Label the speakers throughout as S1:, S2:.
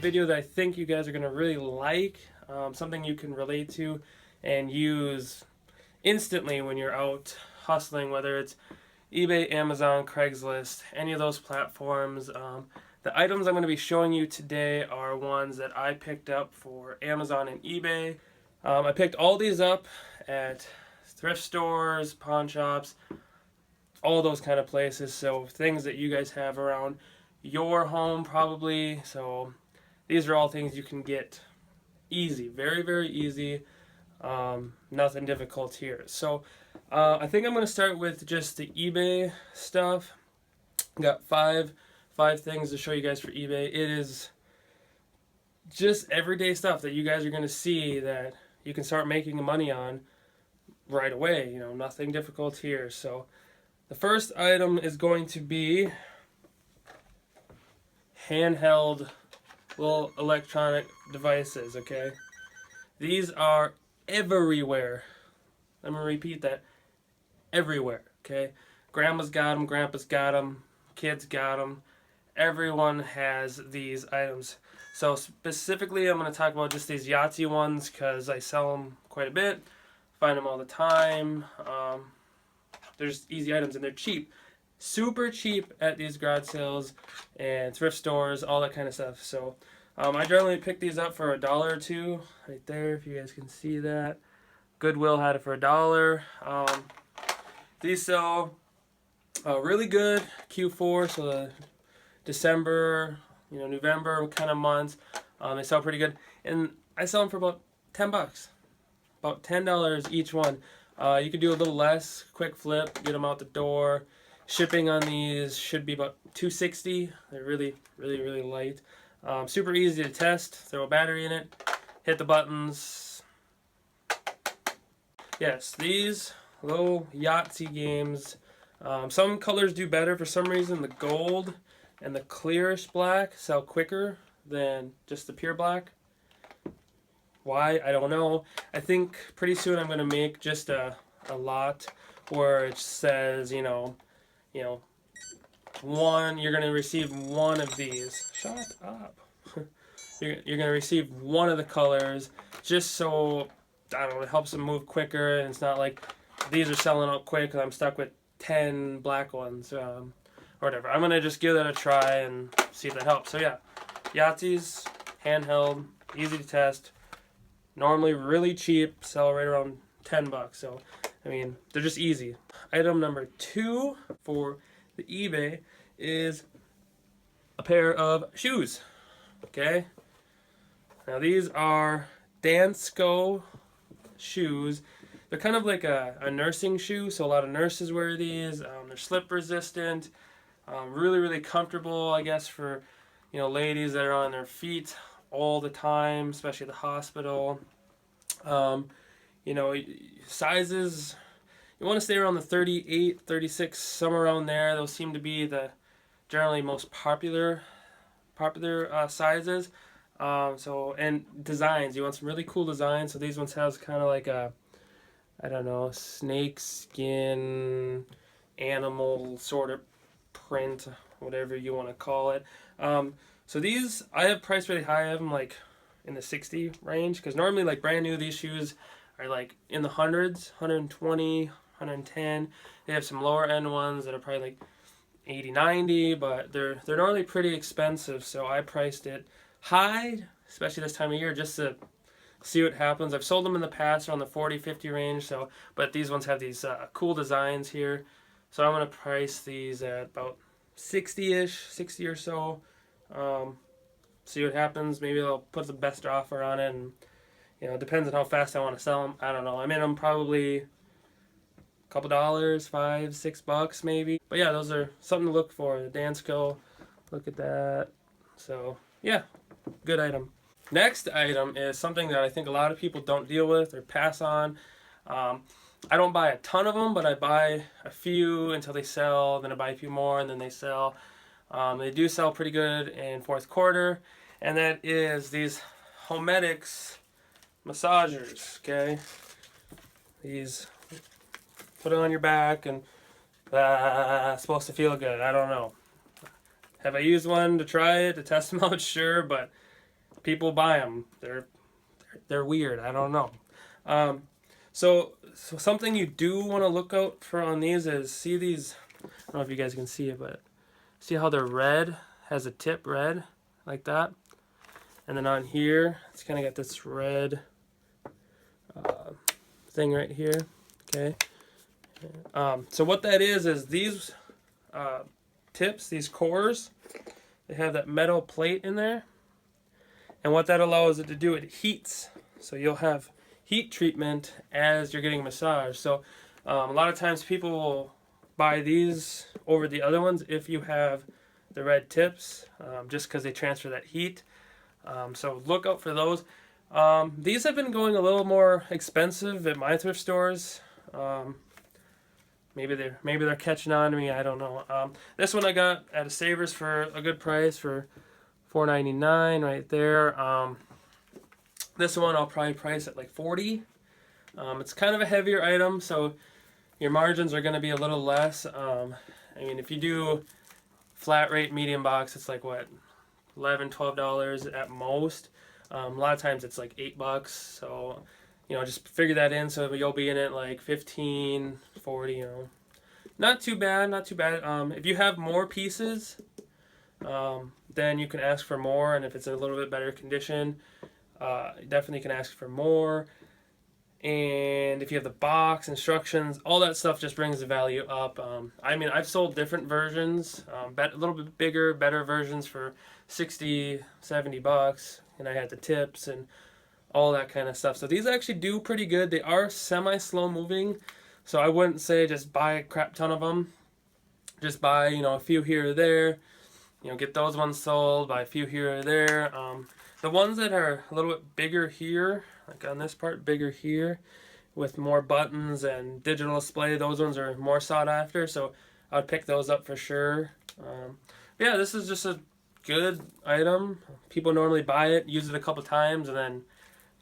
S1: video that I think you guys are going to really like, something you can relate to and use instantly when you're out hustling, whether it's eBay, Amazon, Craigslist, any of those platforms. The items I'm going to be showing you today are ones that I picked up for Amazon and eBay. I picked all these up at thrift stores, pawn shops, all those kind of places. So things that you guys have around your home probably. So these are all things you can get easy, very, very easy. Nothing difficult here. So I think I'm going to start with just the eBay stuff. Got five things to show you guys for eBay. It is just everyday stuff that you guys are going to see that you can start making money on right away. You know, nothing difficult here. So the first item is going to be handheld little electronic devices, okay? These are everywhere. Let me repeat that. Everywhere, okay? Grandma's got them, grandpa's got them, kids got them. Everyone has these items. So specifically, I'm going to talk about just these Yahtzee ones because I sell them quite a bit. Find them all the time. They're just easy items and they're cheap. Super cheap at these garage sales and thrift stores, all that kind of stuff. So I generally pick these up for $1 or $2 right there, if you guys can see that. Goodwill had it for $1. These sell really good Q4, so the December, November kind of months. They sell pretty good, and I sell them for about $10, about $10 each one. You could do a little less, quick flip, get them out the door. Shipping on these should be about $2.60. They're really, really, really light. Super easy to test. Throw a battery in it, hit the buttons. Yes, these little Yahtzee games. Some colors do better for some reason. The gold and the clearish black sell quicker than just the pure black. Why? I don't know. I think pretty soon I'm going to make just a lot where it says, one, you're going to receive one of these. Shut up. You're going to receive one of the colors just so, I don't know, it helps them move quicker, and it's not like these are selling out quick and I'm stuck with 10 black ones or whatever. I'm going to just give that a try and see if that helps. So yeah, Yahtzees, handheld, easy to test, normally really cheap, sell right around $10. So, I mean, they're just easy. Item number 2 for the eBay is a pair of shoes. Okay? Now these are Dansko shoes. They're kind of like a nursing shoe, so a lot of nurses wear these. They're slip resistant, really, really comfortable, I guess, for ladies that are on their feet all the time, especially at the hospital. Sizes, you want to stay around the 38, 36, somewhere around there. Those seem to be the generally most popular sizes. And designs, you want some really cool designs. So these ones have kind of like a, I don't know, snake skin, animal sort of print, whatever you want to call it. So these, I have priced really high. I have them like in the 60 range, because normally like brand new, these shoes are like in the hundreds, 120, 110. They have some lower end ones that are probably like 80, 90, but they're normally pretty expensive. So I priced it high, especially this time of year, just to see what happens. I've sold them in the past around the 40, 50 range. So, but these ones have these cool designs here. So I'm going to price these at about 60-ish, 60 or so. See what happens. Maybe I'll put the best offer on it, and it depends on how fast I want to sell them. I don't know. I'm in them probably a couple dollars, $5, $6 maybe. But yeah, those are something to look for. The Dansko, look at that. So yeah, good item. Next item is something that I think a lot of people don't deal with or pass on. I don't buy a ton of them, but I buy a few until they sell, then I buy a few more, and then they sell. They do sell pretty good in fourth quarter, and that is these Homedics massagers, okay? These, put it on your back, and it's supposed to feel good. I don't know. Have I used one to try it, to test them out? Sure, but people buy them. They're weird. I don't know. Um, so something you do want to look out for on these is see these. I don't know if you guys can see it, but see how they're red, has a tip red like that, and then on here it's kind of got this red thing right here. Okay. So what that is these tips, these cores, they have that metal plate in there, and what that allows it to do, it heats. So you'll have heat treatment as you're getting a massage. So a lot of times people will buy these over the other ones if you have the red tips, just because they transfer that heat. So look out for those. These have been going a little more expensive at my thrift stores. Maybe they're catching on to me. I don't know. This one I got at a Savers for a good price for $4.99 right there. This one I'll probably price at like $40. It's kind of a heavier item, so your margins are going to be a little less. I mean, if you do flat rate medium box, it's like what, $11-12 at most. A lot of times it's like $8. So just figure that in. So you'll be in it like 15, 40. Not too bad. Not too bad. If you have more pieces, then you can ask for more, and if it's in a little bit better condition, you definitely can ask for more. And if you have the box, instructions, all that stuff just brings the value up. I mean, I've sold different versions, a little bit bigger, better versions for $60, $70, and I had the tips and all that kind of stuff. So these actually do pretty good. They are semi-slow moving, so I wouldn't say just buy a crap ton of them. Just buy, a few here or there. Get those ones sold, buy a few here or there. The ones that are a little bit bigger here, like on this part, bigger here, with more buttons and digital display, those ones are more sought after, so I would pick those up for sure. Yeah, this is just a good item. People normally buy it, use it a couple times, and then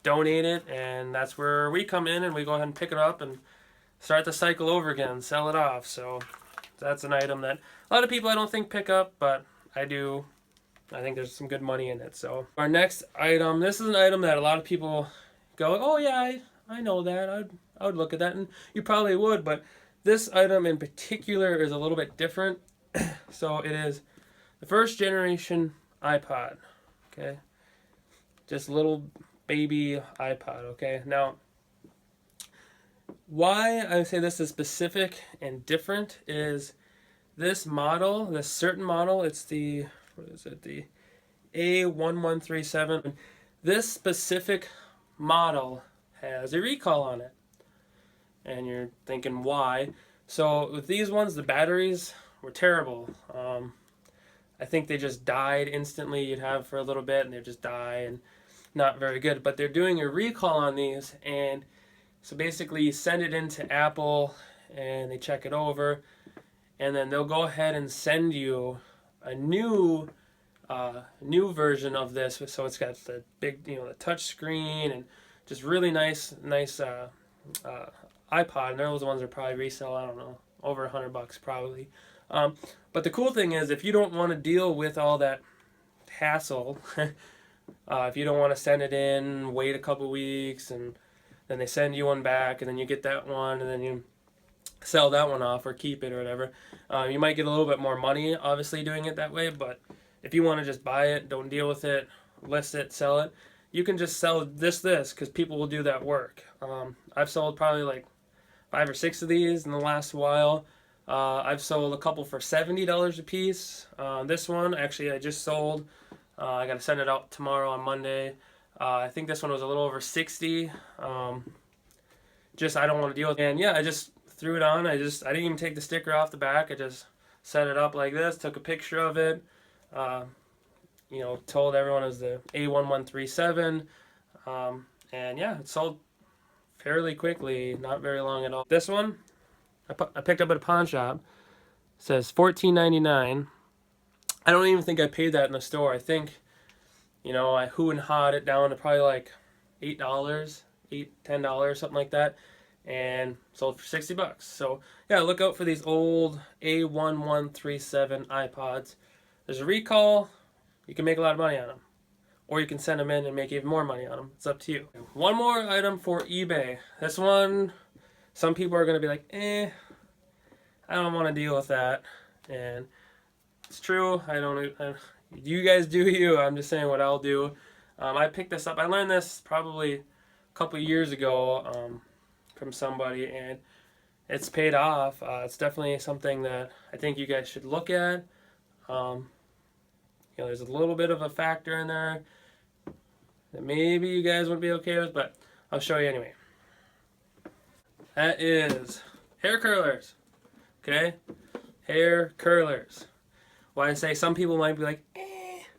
S1: donate it, and that's where we come in and we go ahead and pick it up and start the cycle over again, sell it off. So that's an item that a lot of people I don't think pick up, but I do. I think there's some good money in it. So our next item, this is an item that a lot of people go, oh yeah, I know that. I would look at that, and you probably would, but this item in particular is a little bit different. So it is the first generation iPod. Okay, just a little baby iPod. Okay, now why I say this is specific and different is this model, this certain model, it's the, what is it, the A1137. This specific model has a recall on it. And you're thinking why? So with these ones, the batteries were terrible. I think they just died instantly. You'd have for a little bit and they'd just die, and not very good. But they're doing a recall on these, and so basically you send it into Apple and they check it over, and then they'll go ahead and send you a new version of this. So it's got the big, the touch screen and just really nice iPod. And those ones are probably resell, I don't know, over $100 probably. But the cool thing is, if you don't want to deal with all that hassle, if you don't want to send it in, wait a couple weeks, and then they send you one back, and then you get that one, and then you sell that one off or keep it or whatever. You might get a little bit more money, obviously, doing it that way, but if you want to just buy it, don't deal with it, list it, sell it, you can just sell this, because people will do that work. I've sold probably like 5 or 6 of these in the last while. I've sold a couple for $70 a piece. This one, actually, I just sold. I got to send it out tomorrow on Monday. I think this one was a little over 60. Just I don't want to deal with it. And yeah, I just threw it on. I didn't even take the sticker off the back. I just set it up like this, took a picture of it. Told everyone it was the A1137. And yeah, it sold fairly quickly, not very long at all. This one, I picked up at a pawn shop. It says $14.99. I don't even think I paid that in the store. I think, I hoo and hawed it down to probably like $8, $10, something like that, and sold for $60. So yeah, look out for these old A1137 iPods. There's a recall. You can make a lot of money on them. or you can send them in and make even more money on them. It's up to you. One more item for eBay. This one, some people are going to be like, I don't want to deal with that. And it's true. You guys do you. I'm just saying what I'll do. I picked this up. I learned this probably a couple years ago from somebody, and it's paid off. It's definitely something that I think you guys should look at. There's a little bit of a factor in there that maybe you guys wouldn't be okay with, but I'll show you anyway. That is hair curlers. Okay? Hair curlers. Why I say some people might be like,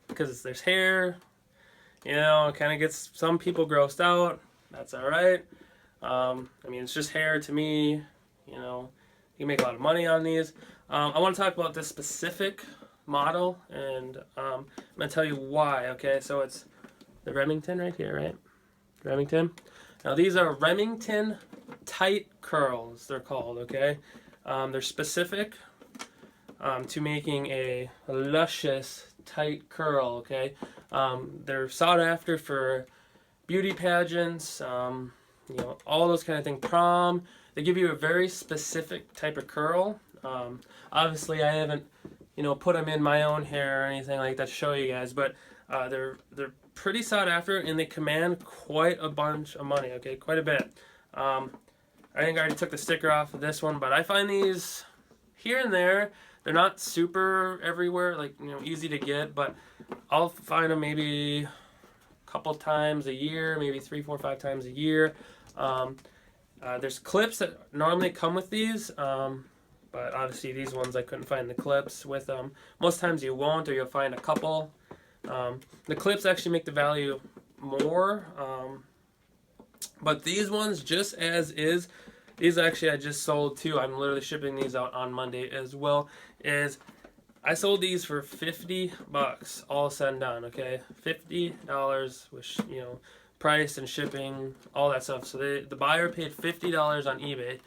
S1: because there's hair. It kind of gets some people grossed out. That's alright. It's just hair to me. You can make a lot of money on these. I want to talk about this specific model, and I'm going to tell you why. Okay, so it's the Remington right here, right? Remington. Now these are Remington tight curls, they're called, okay? They're specific to making a luscious tight curl, okay? They're sought after for beauty pageants, all those kind of things, prom. They give you a very specific type of curl. Obviously, I haven't, put them in my own hair or anything like that to show you guys, but they're pretty sought after, and they command quite a bunch of money, okay, quite a bit. I think I already took the sticker off of this one, but I find these here and there. They're not super everywhere, like, easy to get, but I'll find them maybe a couple times a year, maybe 3, 4, 5 times a year. There's clips that normally come with these, but obviously these ones I couldn't find the clips with them. Most times you won't, or you'll find a couple. The clips actually make the value more, but these ones, just as is, these actually I just sold too. I'm literally shipping these out on Monday as well. I sold these for $50, all said and done. Okay, $50, which price and shipping, all that stuff. So the buyer paid $50 on eBay,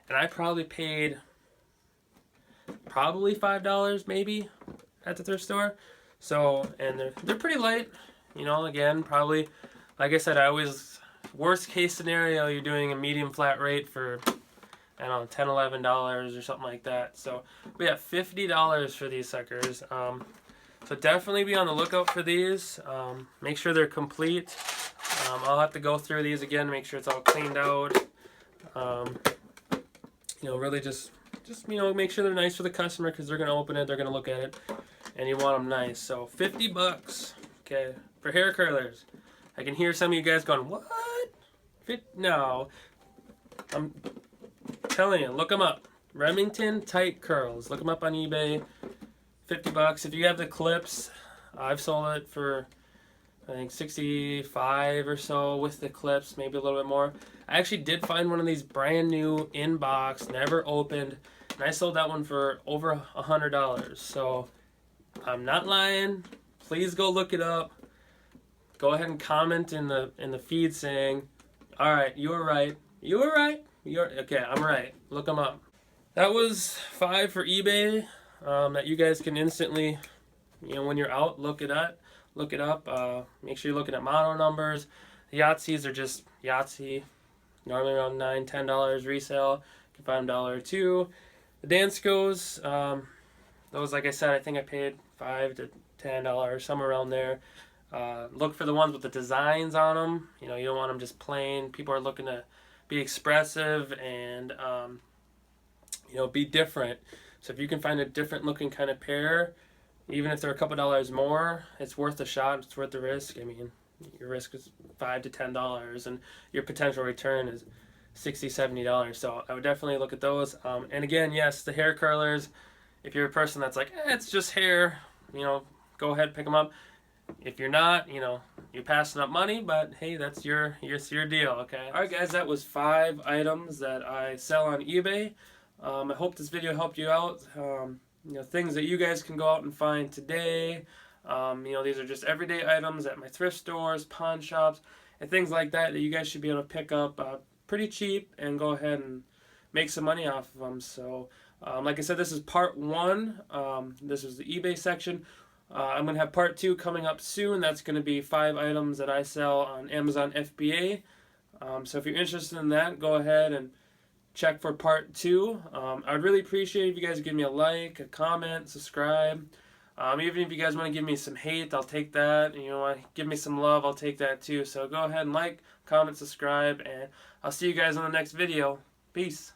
S1: and I probably paid $5 maybe at the thrift store. So, and they're pretty light. Again, probably, like I said, worst case scenario, you're doing a medium flat rate for, I don't know, $10, $11 or something like that. So we have $50 for these suckers. So definitely be on the lookout for these. Make sure they're complete. I'll have to go through these again, make sure it's all cleaned out. Really just make sure they're nice for the customer, because they're going to open it, they're going to look at it, and you want them nice. So $50, okay, for hair curlers. I can hear some of you guys going, what? No. I'm telling you, look them up. Remington tight curls. Look them up on eBay. $50. If you have the clips, I've sold it for, I think, $65 or so with the clips, maybe a little bit more. I actually did find one of these brand new in box, never opened, and I sold that one for over $100. So I'm not lying. Please go look it up. Go ahead and comment in the feed saying, all right, you were right. You were right. Okay, I'm right. Look them up. That was 5 for eBay that you guys can instantly, when you're out, look it up. Make sure you're looking at model numbers. The Yahtzees are just Yahtzee. Normally around $9, $10 resale. You can find them $1 or $2. The Danskos, those, like I said, I think I paid $5 to $10, somewhere around there. Look for the ones with the designs on them. You don't want them just plain. People are looking to be expressive and be different. So if you can find a different looking kind of pair, even if they're a couple dollars more, it's worth the shot. It's worth the risk. Your risk is $5 to $10, and your potential return is $60, $70. So I would definitely look at those. And again, yes, the hair curlers. If you're a person that's like, it's just hair, go ahead, pick them up. If you're not, you're passing up money, but hey, that's your deal, okay? All right, guys, that was 5 items that I sell on eBay. I hope this video helped you out. Things that you guys can go out and find today. These are just everyday items at my thrift stores, pawn shops, and things like that you guys should be able to pick up pretty cheap and go ahead and make some money off of them. So, like I said, this is part 1. This is the eBay section. I'm going to have part 2 coming up soon. That's going to be 5 items that I sell on Amazon FBA. So if you're interested in that, go ahead and check for part 2. I'd really appreciate if you guys give me a like, a comment, subscribe. Even if you guys want to give me some hate, I'll take that. You know, give me some love, I'll take that too. So go ahead and like, comment, subscribe, and I'll see you guys on the next video. Peace.